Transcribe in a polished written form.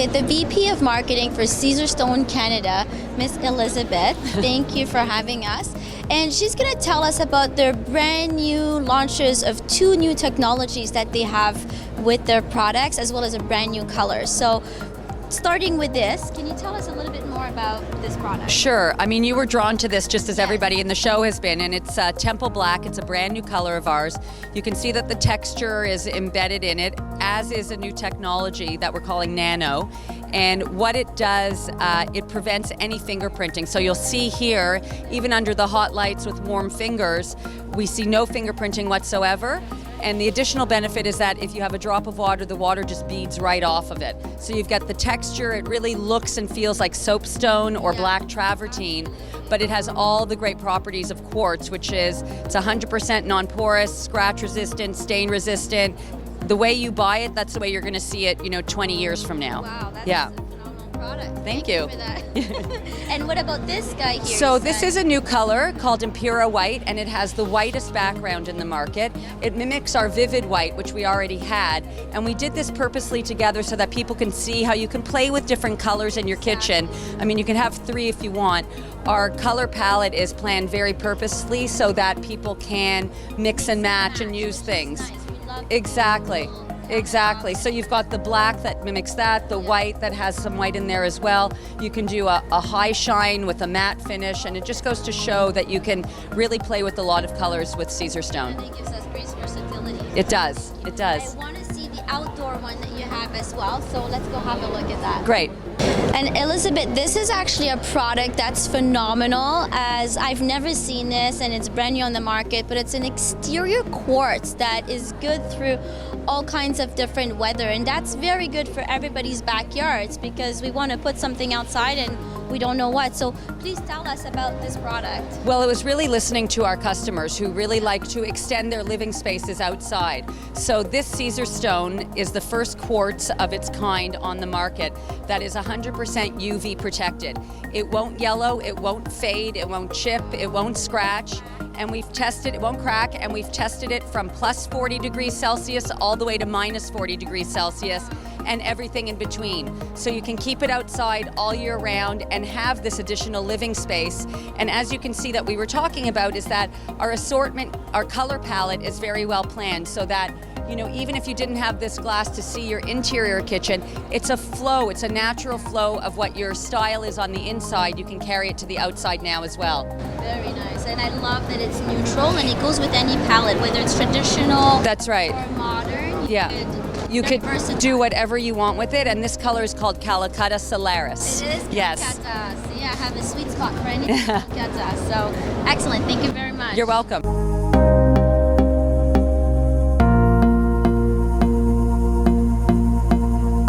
with the VP of Marketing for Caesarstone Canada, Miss Elizabeth. Thank you for having us. And she's going to tell us about their brand new launches of 2 new technologies that they have with their products, as well as a brand new color. So starting with this, can you tell us a little bit more about this product? Sure. I mean, you were drawn to this just as everybody in the show has been, and it's Temple Black. It's a brand new color of ours. You can see that the texture is embedded in it, as is a new technology that we're calling Nano. And what it does, it prevents any fingerprinting. So you'll see here, even under the hot lights with warm fingers, we see no fingerprinting whatsoever. And the additional benefit is that if you have a drop of water, the water just beads right off of it. So you've got the texture, it really looks and feels like soapstone or black travertine, but it has all the great properties of quartz, which is it's 100% non-porous, scratch resistant, stain resistant. The way you buy it, that's the way you're going to see it, 20 years from now. Wow, that's a phenomenal product. Thank you for that. And what about this guy here? So this is a new color called Impura White, and it has the whitest background in the market. It mimics our Vivid White, which we already had, and we did this purposely together so that people can see how you can play with different colors in your kitchen. I mean, you can have 3 if you want. Our color palette is planned very purposely so that people can mix and match and use things. Exactly. So you've got the black that mimics that, the white that has some white in there as well. You can do a high shine with a matte finish, and it just goes to show that you can really play with a lot of colors with Caesarstone. And it gives us great versatility. It does. I want to see the outdoor one that you have as well, so let's go have a look at that. Great. And Elizabeth, this is actually a product that's phenomenal, as I've never seen this, and it's brand new on the market, but it's an exterior quartz that is good through all kinds of different weather, and that's very good for everybody's backyards because we want to put something outside and we don't know what. So please tell us about this product. Well, it was really listening to our customers who really like to extend their living spaces outside. So this Caesarstone is the first quartz of its kind on the market that is 100% UV protected. It won't yellow, it won't fade, it won't chip, it won't scratch. And we've tested, it won't crack, and we've tested it from plus 40 degrees Celsius all the way to minus 40 degrees Celsius and everything in between. So you can keep it outside all year round and have this additional living space. And as you can see that we were talking about is that our assortment, our color palette is very well planned so that even if you didn't have this glass to see your interior kitchen, it's a flow, it's a natural flow of what your style is on the inside. You can carry it to the outside now as well. Very nice, and I love that it's neutral and it goes with any palette, whether it's traditional That's right. or modern. You could do whatever you want with it, and this color is called Calcutta Solaris. It is Yes. Calcutta. See, I have a sweet spot for any Calcutta. So excellent, thank you very much. You're welcome.